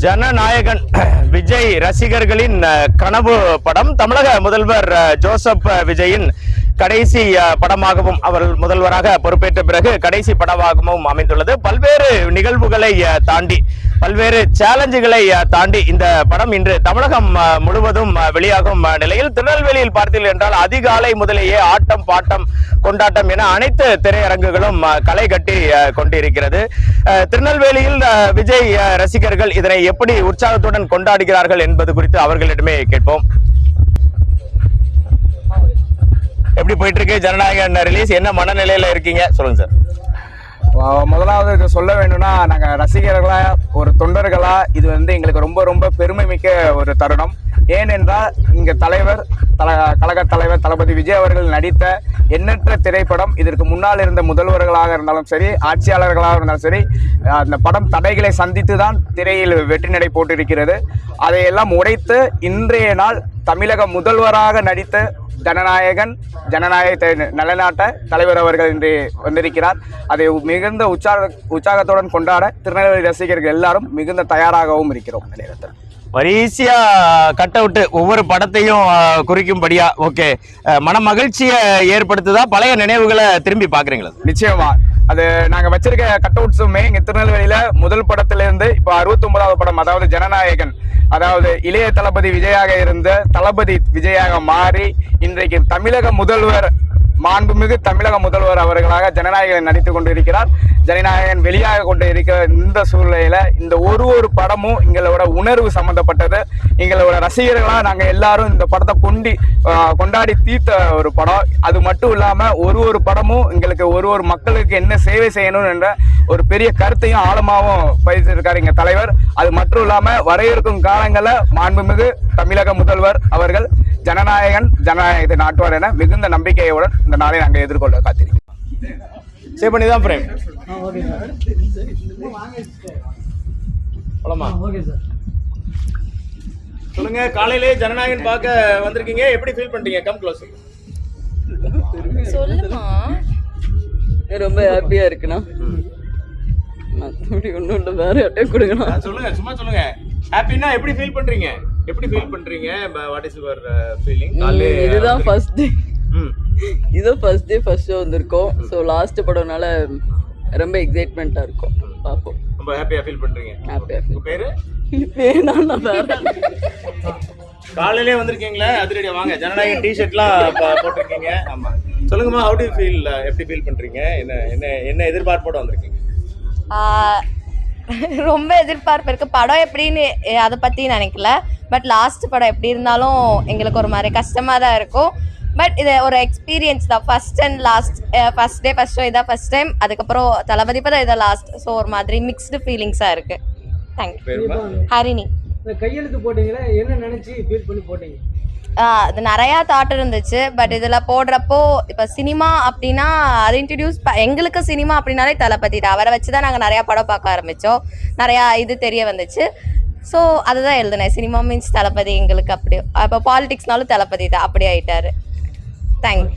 ஜனநாயகன் விஜய் ரசிகர்களின் கனவு படம். தமிழக முதல்வர் ஜோசப் விஜயின் கடைசி படமாகவும் அவர் முதல்வராக பொறுப்பேற்ற பிறகு கடைசி படமாகவும் அமைந்துள்ளது. பல்வேறு நிகழ்வுகளை தாண்டி, பல்வேறு சேலஞ்சுகளை தாண்டி இந்த படம் இன்று தமிழகம் முழுவதும் வெளியாகும் நிலையில் திருநெல்வேலியில் பார்த்தீர்கள் என்றால் அதிகாலை முதலேயே ஆட்டம் பாட்டம் கொண்டாட்டம் என அனைத்து திரையரங்குகளும் களை கட்டி கொண்டிருக்கிறது. திருநெல்வேலியில் விஜய் ரசிகர்கள் இதனை எப்படி உற்சாகத்துடன் கொண்டாடுகிறார்கள் என்பது குறித்து அவர்களிடமே கேட்போம். எப்படி போயிட்டு இருக்கு ஜனநாயகன் ரிலீஸ்? என்ன மனநிலையில இருக்கீங்க சொல்லுங்க சார். முதலாவது இது சொல்ல வேண்டும்னா, நாங்க ரசிகர்களா ஒரு தொண்டர்களா இது எங்களுக்கு ரொம்ப ரொம்ப பெருமை மிக்க ஒரு தருணம். ஏனென்றால் இங்க கழக தலைவர் தளபதி விஜய் அவர்கள் நடித்த எண்ணற்ற திரைப்படம், இதற்கு முன்னால் இருந்த முதல்வர்களாக இருந்தாலும் சரி, ஆட்சியாளர்களாக இருந்தாலும் சரி, அந்த படம் தடைகளை சந்தித்து தான் திரையில் வெற்றி நடை போட்டிருக்கிறது. அதையெல்லாம் உடைத்து இன்றைய நாள் தமிழக முதல்வராக நடித்த ஜனநாயகத்தை நிலைநாட்ட தலைவர் அவர்கள் இன்று வந்திருக்கிறார். அதை மிகுந்த உற்சாகத்துடன் கொண்டாட திருநெல்வேலி ரசிகர்கள் எல்லாரும் மிகுந்த தயாராகவும் இருக்கிறோம். நேரத்தில் வரிசையா கட் அவுட் ஒவ்வொரு படத்தையும் குறிக்கும்படியா ஓகே மன மகிழ்ச்சியை ஏற்படுத்துதா? பழைய நினைவுகளை திரும்பி பாக்குறீங்களா? நிச்சயமா. அது நாங்க வச்சிருக்க கட் அவுட்ஸுமே இங்க திருநெல்வேலியில முதல் படத்துல இருந்து இப்ப 69வது படம், அதாவது ஜனநாயகன், அதாவது இளைய தளபதி விஜயாக இருந்த தளபதி விஜயாக மாறி இன்றைக்கு தமிழக முதல்வர், மாண்புமிகு தமிழக முதல்வர் அவர்களாக ஜனநாயகன் நடித்துக் கொண்டிருக்கிறார். ஜனநாயகன் வெளியாக கொண்டு இருக்கிற இந்த சூழ்நிலையில இந்த ஒரு படமும் எங்களோட உணர்வு சம்பந்தப்பட்டது. எங்களோட ரசிகர்களா நாங்க எல்லாரும் இந்த படத்தை கொண்டாடி தீர்த்த ஒரு படம். அது மட்டும் இல்லாம ஒரு படமும் எங்களுக்கு ஒரு மக்களுக்கு என்ன சேவை செய்யணும் என்ற ஒரு பெரிய கருத்தையும் ஆழமாவும் பதித்திருக்காரு எங்க தலைவர். அது மட்டும் இல்லாம வர இருக்கும் காலங்கள்ல மாண்புமிகு தமிழக முதல்வர் அவர்கள் ஜனநாயகத்தை நாட்டுவார் என மிகுந்த நம்பிக்கையுடன் இந்த நாளை நாங்கள் எதிர்கொள்ள காத்திருக்கோம். சேவ் பண்ணி தான் ஃப்ரேம். சொல்லுங்க, காலையிலே ஜனநாயகன் பார்க்க வந்திருக்கீங்க, எப்படி ஃபீல் பண்றீங்க? Come close. சொல்லுமா. ரொம்ப ஹாப்பியா இருக்குண்ணா. மற்றபடி ஒன்றும் இல்லை, வேற யார்ட்டே கொடுங்கண்ணா. சொல்லுங்க, சும்மா சொல்லுங்க. ஹாப்பினா எப்படி ஃபீல் பண்றீங்க? What is your feeling? இதுதான் ஃபர்ஸ்ட் டே. இது ஃபர்ஸ்ட் ஷோ வந்திருக்கோம். ஸோ லாஸ்ட் படம்னால ரொம்ப எக்ஸைட்மெண்ட்டாக இருக்கும். பார்ப்போம். ரொம்ப ஹாப்பியாக ஃபீல் பண்ணுறீங்க? ஹாப்பியாக. உங்கள் பேர்? பேனா வேற. காலையிலே வந்திருக்கீங்களா? அதிரடியா வாங்க. ஜனநாயகன் டிஷர்ட்லாம் போட்டிருக்கீங்க. ஆமாம், சொல்லுங்கம்மா. How to feel? எப்படி ஃபீல் பண்ணுறீங்க? என்ன எதிர்பார்ப்போட வந்திருக்கீங்க? ரொம்ப எதிர்பார்ப்பு இருக்குது. படம் எப்படின்னு அதை பற்றி நினைக்கல. பட் லாஸ்ட் படம் எப்படி இருந்தாலும் எங்களுக்கு ஒரு மாதிரி கஷ்டமாக தான் இருக்கும். பட் இது ஒரு எக்ஸ்பீரியன்ஸ் தான். First and last, first day first show இதான் ஃபர்ஸ்ட் டைம். அதுக்கப்புறம் தளபதி படம் இதான் லாஸ்ட். ஸோ ஒரு மாதிரி மிக்ஸ்டு ஃபீலிங்ஸாக இருக்குது. தேங்க்யூ. ஹரிணி. கையெழுத்து போட்டீங்களா? என்ன நினச்சி ஃபீல் பண்ணி போட்டீங்க? அது நிறையா தாட் இருந்துச்சு. பட் இதில் போடுறப்போ இப்போ சினிமா அப்படின்னா அது இன்ட்ரடியூஸ் எங்களுக்கு சினிமா அப்படின்னாலே தளபதி தான். அவரை வச்சு தான் நாங்கள் நிறையா படம் பார்க்க ஆரம்பித்தோம். நிறையா இது தெரிய வந்துச்சு. ஸோ அதுதான் எழுதுனேன். சினிமா மீன்ஸ் தளபதி எங்களுக்கு. அப்படி இப்போ பாலிடிக்ஸ்னாலும் தளபதி தான், அப்படி ஆயிட்டாரு. தேங்க்யூ.